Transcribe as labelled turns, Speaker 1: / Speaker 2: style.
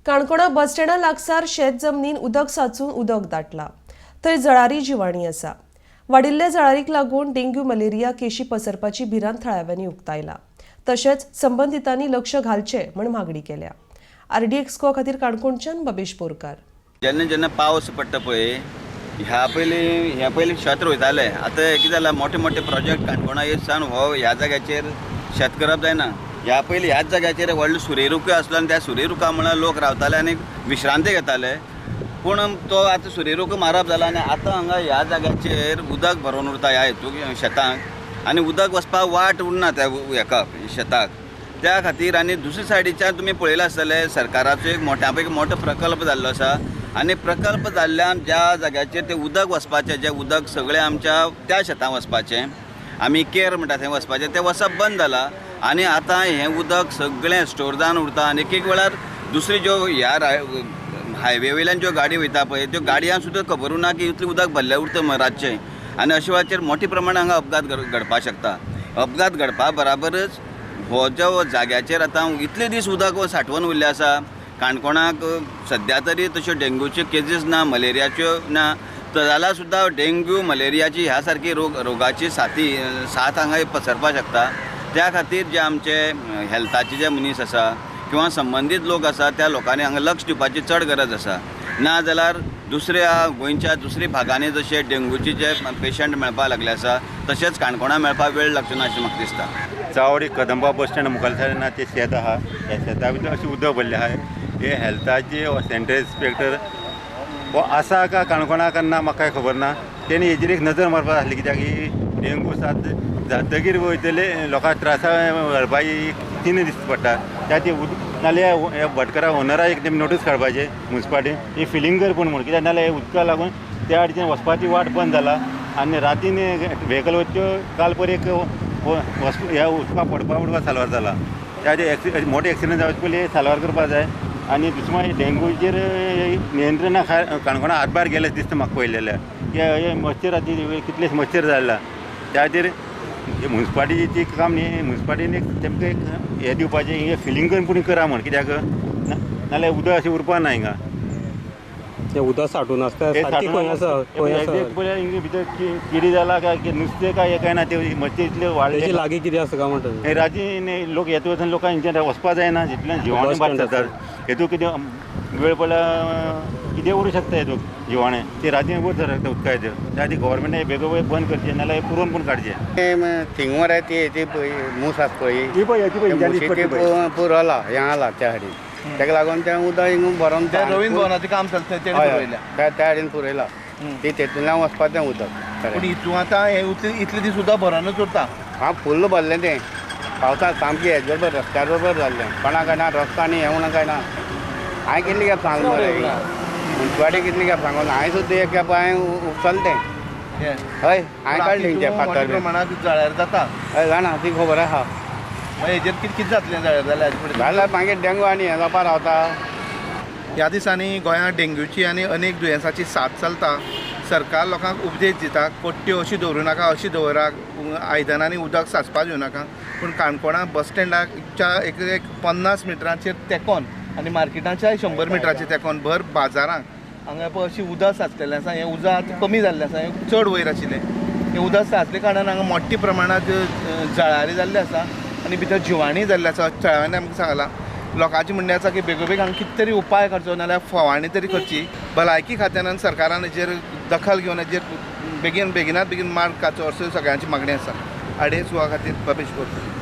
Speaker 1: काणकोणा बस स्टँडा लागसार शेत जमनीन उदक साचून उदक दाटला। थंय जळारी जिवाणी आसा। वाडिल्ले जळारीक लागून डेंग्यू मलेरिया केशी पसरपाची भिरांत थळाव्यांनी उक्तायला। तशेंच संबंधितांनी लक्ष घालचें म्हण मागणी केल्या। RDX खातीर काणकोणच्यान बबेश बोरकार।
Speaker 2: जेन्ना जेन्ना पावस पडटा पळय ह्या पयलीं शेत रोयताले। आतां कितें जालां मोठे मोठे प्रोजेक्ट काणकोणा येसान हो ह्या जाग्याचेर शेत करप जायना। ह्या पयलीं ह्याच जाग्याचेर व्हडलो सुर्यरुख आसलो आनी त्या सुर्यरुखा म्हळ्यार लोक रावताले आनी विश्रांती घेताले। पूण तो आतां सुर्यरुख मारप जाला आनी आतां हांगा ह्या जाग्याचेर उदक भरोवन उरता ह्या हेतूक शेतांक आनी उदक वचपाक वाट उरना त्या हेका शेताक। त्या खातीर आनी दुसरे सायडीच्यान तुमी पळयलां आसतलें सरकाराचो एक मोठ्या पैकी मोठो प्रकल्प जाल्लो आसा आनी प्रकल्प जाल्ल्यान ज्या जाग्याचेर तें उदक वचपाचें जें उदक सगळें आमच्या त्या शेतांत वचपाचें आमी केर म्हणटा थंय वचपाचें तें वचप बंद जालां आनी आतां हें उदक सगळें स्टोर जावन उरता आनी एक एक वेळार दुसरी ज्यो ह्या हायवे वयल्यान ज्यो गाडी वयता पळय त्यो गाडयांक सुद्दां खबर उरना की इतलें उदक भरलें उरता म्हणून रातचें आनी अशे वेळाचेर मोठ्या प्रमाणांत हांगा अपघात घडपाक शकता। अपघात घडपा बराबरच हो जो जाग्याचेर आतां इतले दीस उदक सांठवून उरलें आसा। काणकोणाक सद्या तरी तश्यो डेंग्यूच्यो केसीस ना, मलेरियाच्यो ना, जाल्यार सुद्दां डेंग्यू मलेरियाची ह्या सारकी रोगाची साथ हांगा पसरपाक शकता। त्या खातीर जे आमचे हेल्थाचे जे मनीस आसा किंवा संबंधीत लोक आसा त्या लोकांनी हांगा लक्ष दिवपाची चड गरज आसा। ना जाल्यार दुसऱ्या गोंयच्या दुसऱ्या भागांनी जशे डेंग्यूचे जे पेशंट मेळपाक लागले आसा तशेंच काणकोणा मेळपाक वेळ लागचो ना अशें म्हाका दिसता।
Speaker 3: चावडी कदंबा बस स्टँड मुखार सायडीन तें शेत आहा, त्या शेता भितर अशें उदक भरलें आहा। हे हेल्थाचे सेंटर इन्स्पेक्टर हो आसा का काणकोणाक ना म्हाका कांय खबर ना। तेणी हेजेर एक नजर मारपाक जाय कित्याक ही डेंगू साथ जातकीर वयतले लोकांक त्रासा भरपाई 3 दीस पडटा। त्या ती नाल्यार ह्या भटकरा ओनराक एक नोटीस काडपाचें म्युन्सिपालिटीन ही फिलींग कर पूण म्हणून कित्याक नाल्यार हे उदका लागून त्या वटेच्यान वचपाची वाट बंद जाला आनी रातीन व्हेकल वच्यो काल परी एक ह्या उदका पडपा साल्वार जाला। त्या मोठे एक्सिडेंट जावचे पयलीं साल्वार करपा जाय आनी दुसरें मागीर डेंग्यूचेर नियंत्रणा काणकोणा हातभार गेले दिसता म्हाका पळयलेल्या हे मच्छराची कितलेच मच्छर जाला। त्या खातीर म्युन्सिपालिटीची काम न्ही, म्युन्सिपालिटीन तेमकां एक हें दिवपाचें हे फिलींग करून पुणी करा म्हण कित्याक नाल्यार उदक अशें उरपा ना हिंगा।
Speaker 4: तें उदक साठून आसता
Speaker 3: भितर किडी जाला काय नुस्तें काय काय ना ते मच्छर इतले वाडले
Speaker 4: लागीं कितें आसा काय म्हणटा
Speaker 3: राती लोक येता वचून लोकांक हेंच्यान वचपा जायना जितल्यान जिवाणें बाद जातात। हेतून कितें वेळ पडल्यार कितें उरूं शकता हेतून जिवाणें ते राती वयर सरकता उदका हेजेर। त्या खातीर गव्हर्मेंटान बेगोबेग बंद करचें नाल्यार हे पुरोवन पूण काडचें।
Speaker 5: थिंग मरे ती मूस आसा पळय पुरला हें आला त्या खातीर ताका लागून तें उदक हिंग भरोन
Speaker 6: त्या रवींद्र भवनाचें काम चलता तेणें पुरयल्या
Speaker 5: त्या सायडीन पुरयला ती तेतूंतल्यान वचपाचें उदक।
Speaker 6: पूण हितून आतां हे इतले दीस उदक भरोनूच उरता।
Speaker 5: हां फुल्ल भरलें तें पावसाक सामकें हेज बरोबर रस्त्या बरोबर जाल्लें कोणाक काय ना रस्तो आनी हें म्हणून काय ना। हांवें कितली खेप सांगलें मरे म्युन्सिपालिटी कितली खेप सांगून हांवें सुद्दां एक खेप हांवें उखललें तें हय हांवें काडलें तें फातर
Speaker 6: प्रमाणांत जळार जाता
Speaker 5: हय जाणा ती खबर आहा।
Speaker 6: मागीर हेजेर कितें जातलें जळार जाल्यार हाजे फुडें
Speaker 5: जाल्यार मागीर डेंगू आनी हें जावपा रावता।
Speaker 6: ह्या दिसांनी गोंयांत डेंग्यूची आनी अनेक दुयेंसांची साथ चलता। सरकार लोकांक उपदेश दिता कोट्ट्यो अशी दवरूं नाका, अशी दवरात, आयदनांनी उदक साचपाक दिवं नाका। पूण काणकोणा बस स्टँडाच्या एक 50 मिटरांचेर तेंकोन आनी मार्केटाच्या 100 मिटरांचेर तेंकोन भर बाजारांक हांगा पळय अशी उदक साचलेलें आसा। हें उदक आतां कमी जाल्लें आसा, हें चड वयर आशिल्लें। हें उदक साचले कारणान हांगा मोठ्या प्रमाणांत जळारी जाल्ली आसा आनी भितर जिवाणी जाल्ली आसा। थळाव्यांनी आमकां सांगलां लोकांची म्हणणें आसा की बेगोबेग हांगा कितें तरी उपाय करचो नाल्यार फवारणी तरी करची। भलायकी खात्यान आनी सरकारान हेजेर दखल घेवन हेजेर बेगीनात बेगीन मार्ग काडचो अशी सगळ्यांची मागणी आसा। RDX खातीर बबेश बोरकार।